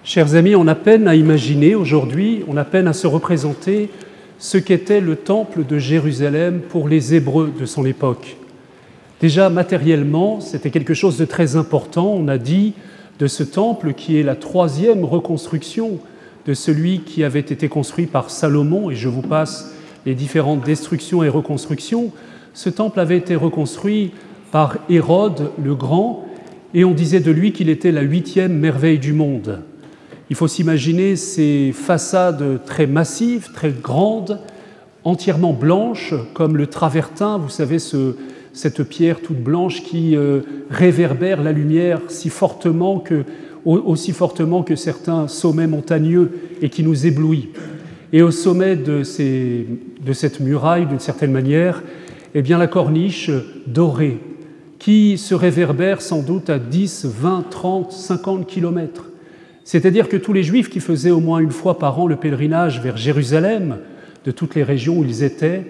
Chers amis, on a peine à imaginer aujourd'hui, on a peine à se représenter ce qu'était le temple de Jérusalem pour les Hébreux de son époque. Déjà matériellement, c'était quelque chose de très important. On a dit de ce temple qui est la troisième reconstruction de celui qui avait été construit par Salomon, et je vous passe les différentes destructions et reconstructions. Ce temple avait été reconstruit par Hérode le Grand, et on disait de lui qu'il était la 8e merveille du monde. Il faut s'imaginer ces façades très massives, très grandes, entièrement blanches, comme le travertin, vous savez, cette pierre toute blanche qui réverbère la lumière aussi fortement que certains sommets montagneux et qui nous éblouit. Et au sommet de cette muraille, d'une certaine manière, eh bien, la corniche dorée, qui se réverbère sans doute à 10, 20, 30, 50 kilomètres. C'est-à-dire que tous les Juifs qui faisaient au moins une fois par an le pèlerinage vers Jérusalem, de toutes les régions où ils étaient,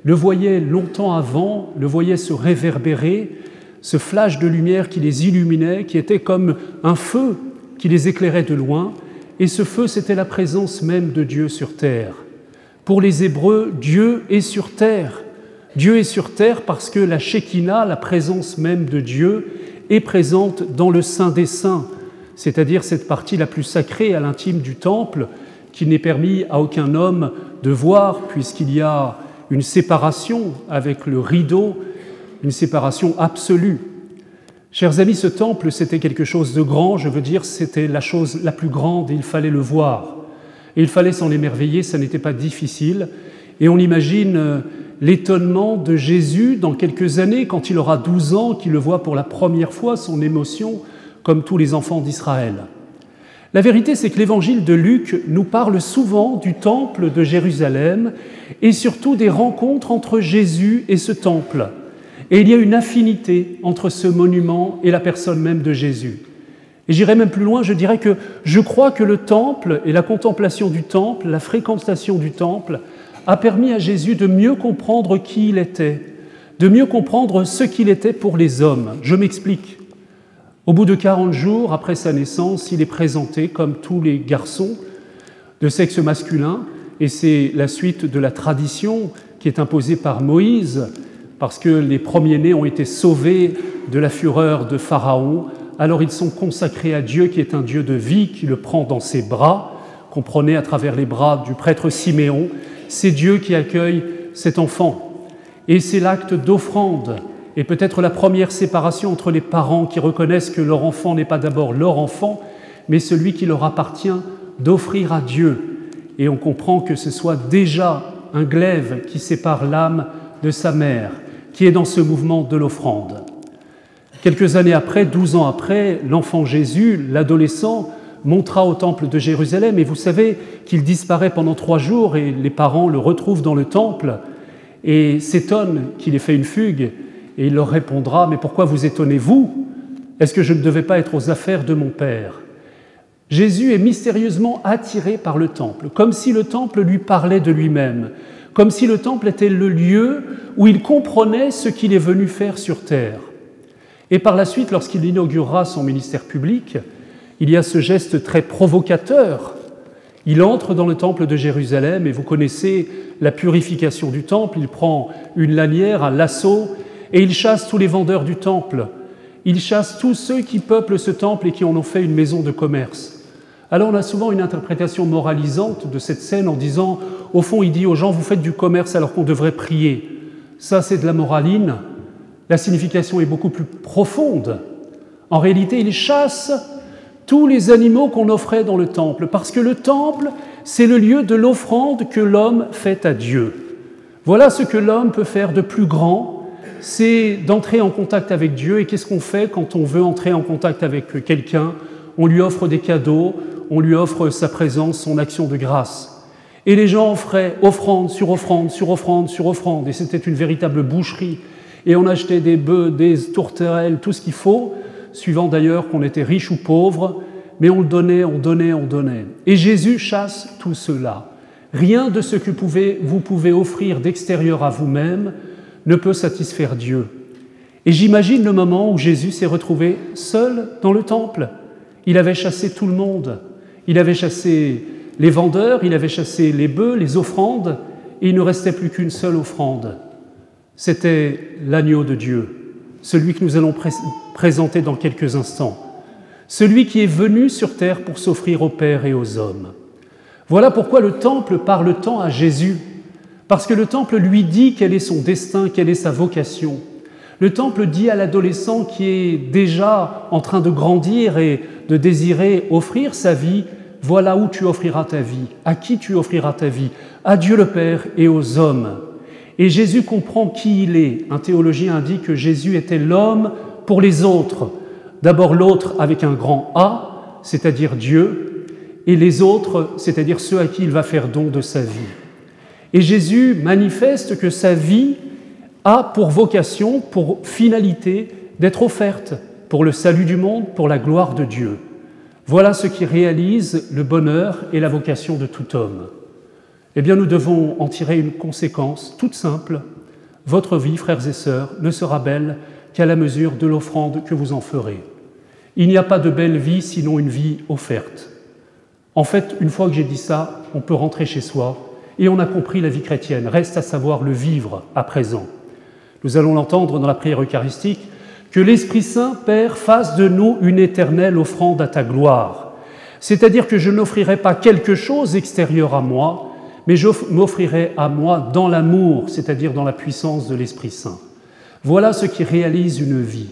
le voyaient longtemps avant, le voyaient se réverbérer, ce flash de lumière qui les illuminait, qui était comme un feu qui les éclairait de loin, et ce feu, c'était la présence même de Dieu sur terre. Pour les Hébreux, Dieu est sur terre. Dieu est sur terre parce que la Shekinah, la présence même de Dieu, est présente dans le Saint des Saints, c'est-à-dire cette partie la plus sacrée à l'intime du temple, qui n'est permis à aucun homme de voir, puisqu'il y a une séparation avec le rideau, une séparation absolue. Chers amis, ce temple, c'était quelque chose de grand, je veux dire, c'était la chose la plus grande et il fallait le voir. Et il fallait s'en émerveiller, ça n'était pas difficile. Et on imagine l'étonnement de Jésus dans quelques années, quand il aura 12 ans, qu'il le voit pour la première fois, son émotion, comme tous les enfants d'Israël. La vérité, c'est que l'évangile de Luc nous parle souvent du temple de Jérusalem et surtout des rencontres entre Jésus et ce temple. Et il y a une affinité entre ce monument et la personne même de Jésus. Et j'irai même plus loin, je dirais que je crois que le temple et la contemplation du temple, la fréquentation du temple, a permis à Jésus de mieux comprendre qui il était, de mieux comprendre ce qu'il était pour les hommes. Je m'explique. Au bout de 40 jours, après sa naissance, il est présenté comme tous les garçons de sexe masculin, et c'est la suite de la tradition qui est imposée par Moïse, parce que les premiers-nés ont été sauvés de la fureur de Pharaon, alors ils sont consacrés à Dieu, qui est un Dieu de vie, qui le prend dans ses bras, comprenez à travers les bras du prêtre Siméon, c'est Dieu qui accueille cet enfant. Et c'est l'acte d'offrande, et peut-être la première séparation entre les parents qui reconnaissent que leur enfant n'est pas d'abord leur enfant, mais celui qui leur appartient d'offrir à Dieu. Et on comprend que ce soit déjà un glaive qui sépare l'âme de sa mère, qui est dans ce mouvement de l'offrande. Quelques années après, 12 ans après, l'enfant Jésus, l'adolescent, montera au temple de Jérusalem, et vous savez qu'il disparaît pendant 3 jours, et les parents le retrouvent dans le temple, et s'étonnent qu'il ait fait une fugue, et il leur répondra « Mais pourquoi vous étonnez-vous? Est-ce que je ne devais pas être aux affaires de mon Père ?» Jésus est mystérieusement attiré par le temple, comme si le temple lui parlait de lui-même, comme si le temple était le lieu où il comprenait ce qu'il est venu faire sur terre. Et par la suite, lorsqu'il inaugurera son ministère public, il y a ce geste très provocateur. Il entre dans le temple de Jérusalem, et vous connaissez la purification du temple. Il prend une lanière, un lasso, et il chasse tous les vendeurs du temple. Il chasse tous ceux qui peuplent ce temple et qui en ont fait une maison de commerce. Alors on a souvent une interprétation moralisante de cette scène en disant, au fond, il dit aux gens, vous faites du commerce alors qu'on devrait prier. Ça, c'est de la moraline. La signification est beaucoup plus profonde. En réalité, il chasse tous les animaux qu'on offrait dans le temple, parce que le temple, c'est le lieu de l'offrande que l'homme fait à Dieu. Voilà ce que l'homme peut faire de plus grand, c'est d'entrer en contact avec Dieu. Et qu'est-ce qu'on fait quand on veut entrer en contact avec quelqu'un? On lui offre des cadeaux, on lui offre sa présence, son action de grâce. Et les gens offraient offrande sur offrande, sur offrande, sur offrande, et c'était une véritable boucherie. Et on achetait des bœufs, des tourterelles, tout ce qu'il faut, suivant d'ailleurs qu'on était riche ou pauvre, mais on le donnait, on donnait, on donnait. Et Jésus chasse tout cela. Rien de ce que vous pouvez offrir d'extérieur à vous-même ne peut satisfaire Dieu. Et j'imagine le moment où Jésus s'est retrouvé seul dans le temple. Il avait chassé tout le monde. Il avait chassé les vendeurs, il avait chassé les bœufs, les offrandes, et il ne restait plus qu'une seule offrande. C'était l'agneau de Dieu, celui que nous allons présenter dans quelques instants, celui qui est venu sur terre pour s'offrir au Père et aux hommes. Voilà pourquoi le Temple parle tant à Jésus, parce que le Temple lui dit quel est son destin, quelle est sa vocation. Le Temple dit à l'adolescent qui est déjà en train de grandir et de désirer offrir sa vie, voilà où tu offriras ta vie, à qui tu offriras ta vie, à Dieu le Père et aux hommes. Et Jésus comprend qui il est. Un théologien a dit que Jésus était l'homme pour les autres. D'abord l'autre avec un grand A, c'est-à-dire Dieu, et les autres, c'est-à-dire ceux à qui il va faire don de sa vie. Et Jésus manifeste que sa vie a pour vocation, pour finalité, d'être offerte pour le salut du monde, pour la gloire de Dieu. Voilà ce qui réalise le bonheur et la vocation de tout homme. Eh bien, nous devons en tirer une conséquence toute simple. Votre vie, frères et sœurs, ne sera belle qu'à la mesure de l'offrande que vous en ferez. Il n'y a pas de belle vie sinon une vie offerte. En fait, une fois que j'ai dit ça, on peut rentrer chez soi et on a compris la vie chrétienne. Reste à savoir le vivre à présent. Nous allons l'entendre dans la prière eucharistique, que l'Esprit Saint, Père, fasse de nous une éternelle offrande à ta gloire. C'est-à-dire que je n'offrirai pas quelque chose extérieur à moi, mais je m'offrirai à moi dans l'amour, c'est-à-dire dans la puissance de l'Esprit Saint. Voilà ce qui réalise une vie.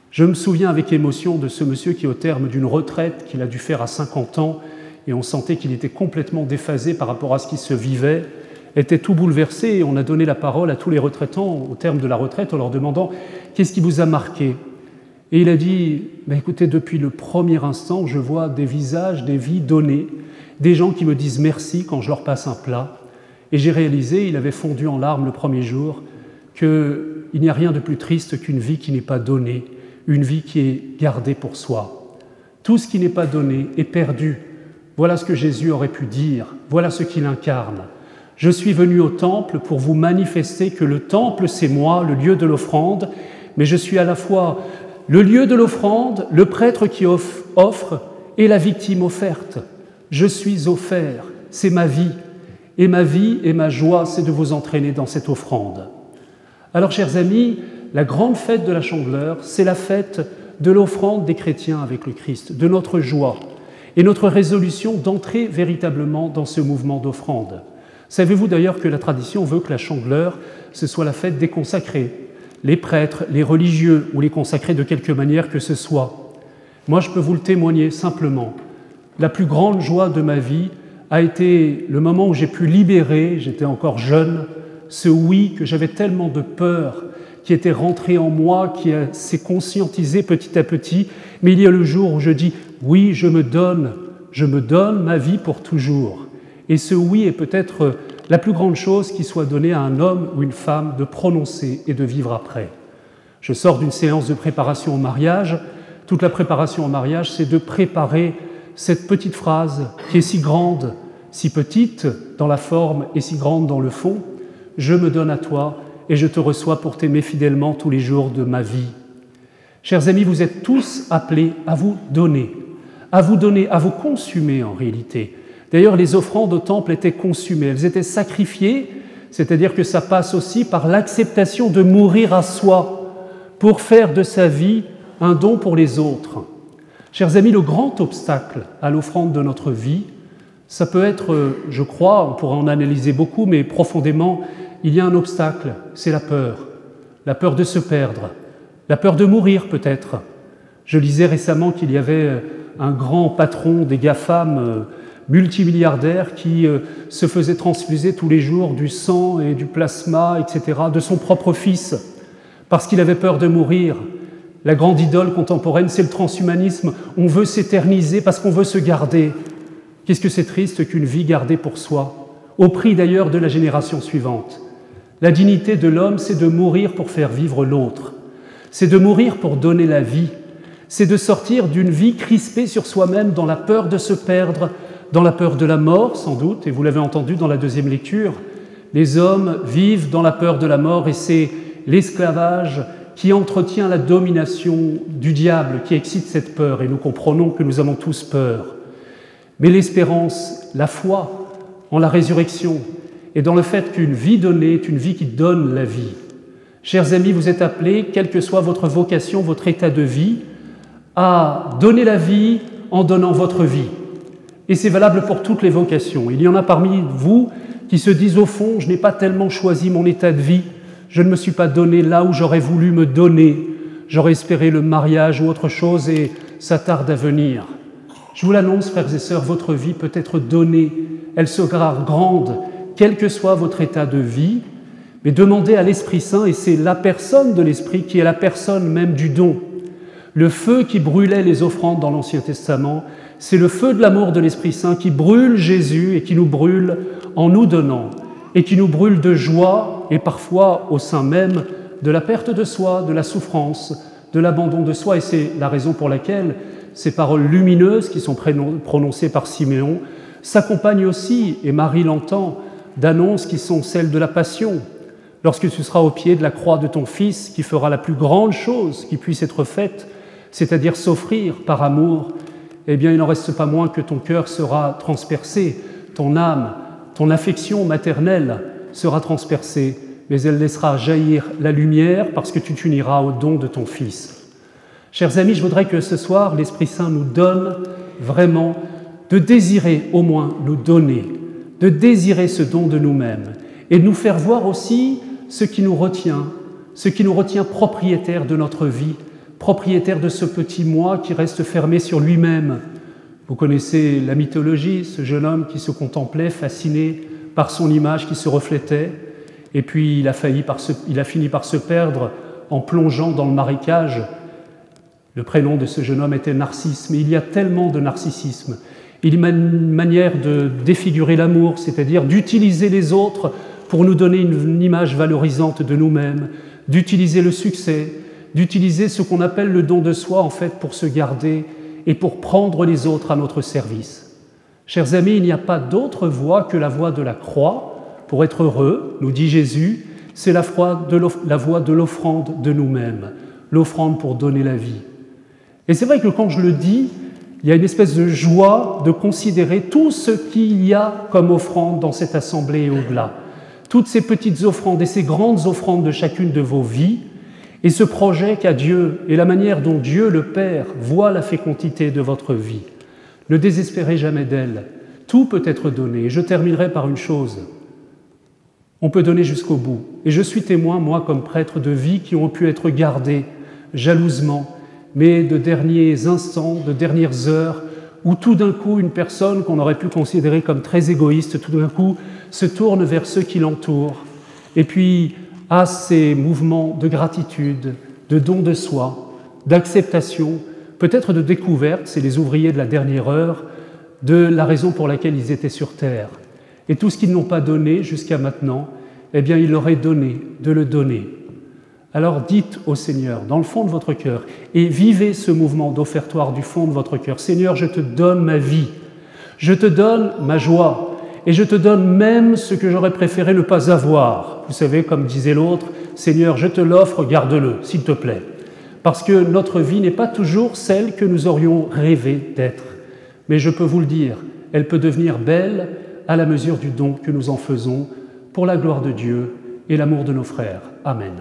Je me souviens avec émotion de ce monsieur qui, au terme d'une retraite qu'il a dû faire à 50 ans, et on sentait qu'il était complètement déphasé par rapport à ce qui se vivait, était tout bouleversé, et on a donné la parole à tous les retraitants au terme de la retraite en leur demandant « Qu'est-ce qui vous a marqué ?» Et il a dit « Écoutez, depuis le premier instant, je vois des visages, des vies données, des gens qui me disent merci quand je leur passe un plat. » Et j'ai réalisé, il avait fondu en larmes le premier jour, qu'il n'y a rien de plus triste qu'une vie qui n'est pas donnée, une vie qui est gardée pour soi. Tout ce qui n'est pas donné est perdu. Voilà ce que Jésus aurait pu dire, voilà ce qu'il incarne. Je suis venu au temple pour vous manifester que le temple, c'est moi, le lieu de l'offrande, mais je suis à la fois le lieu de l'offrande, le prêtre qui offre et la victime offerte. Je suis offert, c'est ma vie et ma joie, c'est de vous entraîner dans cette offrande. Alors, chers amis, la grande fête de la Chandeleur, c'est la fête de l'offrande des chrétiens avec le Christ, de notre joie et notre résolution d'entrer véritablement dans ce mouvement d'offrande. Savez-vous d'ailleurs que la tradition veut que la Chandeleur, ce soit la fête des consacrés, les prêtres, les religieux ou les consacrés de quelque manière que ce soit. Moi, je peux vous le témoigner simplement. La plus grande joie de ma vie a été le moment où j'ai pu libérer, j'étais encore jeune, ce oui que j'avais tellement de peur qui était rentré en moi, qui s'est conscientisé petit à petit. Mais il y a le jour où je dis « oui, je me donne ma vie pour toujours ». Et ce oui est peut-être la plus grande chose qui soit donnée à un homme ou une femme de prononcer et de vivre après. Je sors d'une séance de préparation au mariage. Toute la préparation au mariage, c'est de préparer cette petite phrase qui est si grande, si petite dans la forme et si grande dans le fond. Je me donne à toi et je te reçois pour t'aimer fidèlement tous les jours de ma vie. Chers amis, vous êtes tous appelés à vous donner, à vous consumer en réalité. D'ailleurs, les offrandes au temple étaient consumées, elles étaient sacrifiées, c'est-à-dire que ça passe aussi par l'acceptation de mourir à soi pour faire de sa vie un don pour les autres. Chers amis, le grand obstacle à l'offrande de notre vie, ça peut être, je crois, on pourrait en analyser beaucoup, mais profondément, il y a un obstacle, c'est la peur de se perdre, la peur de mourir peut-être. Je lisais récemment qu'il y avait un grand patron des GAFAM, multimilliardaire qui se faisait transfuser tous les jours du sang et du plasma, etc., de son propre fils, parce qu'il avait peur de mourir. La grande idole contemporaine, c'est le transhumanisme. On veut s'éterniser parce qu'on veut se garder. Qu'est-ce que c'est triste qu'une vie gardée pour soi, au prix d'ailleurs de la génération suivante. La dignité de l'homme, c'est de mourir pour faire vivre l'autre. C'est de mourir pour donner la vie. C'est de sortir d'une vie crispée sur soi-même dans la peur de se perdre, dans la peur de la mort, sans doute, et vous l'avez entendu dans la deuxième lecture, les hommes vivent dans la peur de la mort et c'est l'esclavage qui entretient la domination du diable, qui excite cette peur, et nous comprenons que nous avons tous peur. mais l'espérance, la foi en la résurrection et dans le fait qu'une vie donnée est une vie qui donne la vie. Chers amis, vous êtes appelés, quelle que soit votre vocation, votre état de vie, à donner la vie en donnant votre vie. Et c'est valable pour toutes les vocations. Il y en a parmi vous qui se disent au fond, je n'ai pas tellement choisi mon état de vie, je ne me suis pas donné là où j'aurais voulu me donner, j'aurais espéré le mariage ou autre chose et ça tarde à venir. Je vous l'annonce, frères et sœurs, votre vie peut être donnée, elle sera grande, quel que soit votre état de vie, mais demandez à l'Esprit Saint, et c'est la personne de l'Esprit qui est la personne même du don. Le feu qui brûlait les offrandes dans l'Ancien Testament, c'est le feu de l'amour de l'Esprit Saint qui brûle Jésus et qui nous brûle en nous donnant, et qui nous brûle de joie, et parfois au sein même de la perte de soi, de la souffrance, de l'abandon de soi, et c'est la raison pour laquelle ces paroles lumineuses qui sont prononcées par Siméon s'accompagnent aussi, et Marie l'entend, d'annonces qui sont celles de la passion. Lorsque tu seras au pied de la croix de ton Fils, qui fera la plus grande chose qui puisse être faite, c'est-à-dire s'offrir par amour, eh bien il n'en reste pas moins que ton cœur sera transpercé, ton âme, ton affection maternelle sera transpercée, mais elle laissera jaillir la lumière parce que tu t'uniras au don de ton Fils. Chers amis, je voudrais que ce soir, l'Esprit Saint nous donne vraiment de désirer au moins nous donner, de désirer ce don de nous-mêmes et de nous faire voir aussi ce qui nous retient propriétaire de notre vie, propriétaire de ce petit moi qui reste fermé sur lui-même. Vous connaissez la mythologie, ce jeune homme qui se contemplait, fasciné par son image qui se reflétait, et puis il a fini par se perdre en plongeant dans le marécage. Le prénom de ce jeune homme était Narcisse, mais il y a tellement de narcissisme. Il y a une manière de défigurer l'amour, c'est-à-dire d'utiliser les autres pour nous donner une image valorisante de nous-mêmes, d'utiliser le succès, d'utiliser ce qu'on appelle le don de soi, en fait, pour se garder et pour prendre les autres à notre service. Chers amis, il n'y a pas d'autre voie que la voie de la croix. Pour être heureux, nous dit Jésus, c'est la voie de l'offrande de nous-mêmes, l'offrande pour donner la vie. Et c'est vrai que quand je le dis, il y a une espèce de joie de considérer tout ce qu'il y a comme offrande dans cette assemblée et au-delà. Toutes ces petites offrandes et ces grandes offrandes de chacune de vos vies, et ce projet qu'a Dieu et la manière dont Dieu le Père voit la fécondité de votre vie. Ne désespérez jamais d'elle. Tout peut être donné. Et je terminerai par une chose. On peut donner jusqu'au bout. Et je suis témoin, moi, comme prêtre, de vies qui ont pu être gardées jalousement, mais de derniers instants, de dernières heures, où tout d'un coup, une personne qu'on aurait pu considérer comme très égoïste, tout d'un coup, se tourne vers ceux qui l'entourent, et puis a ces mouvements de gratitude, de don de soi, d'acceptation, peut-être de découverte, c'est les ouvriers de la dernière heure, de la raison pour laquelle ils étaient sur terre. Et tout ce qu'ils n'ont pas donné jusqu'à maintenant, eh bien, il leur est donné de le donner. Alors dites au Seigneur, dans le fond de votre cœur, et vivez ce mouvement d'offertoire du fond de votre cœur. Seigneur, je te donne ma vie, je te donne ma joie, et je te donne même ce que j'aurais préféré ne pas avoir. Vous savez, comme disait l'autre, Seigneur, je te l'offre, garde-le, s'il te plaît. Parce que notre vie n'est pas toujours celle que nous aurions rêvé d'être. Mais je peux vous le dire, elle peut devenir belle à la mesure du don que nous en faisons pour la gloire de Dieu et l'amour de nos frères. Amen.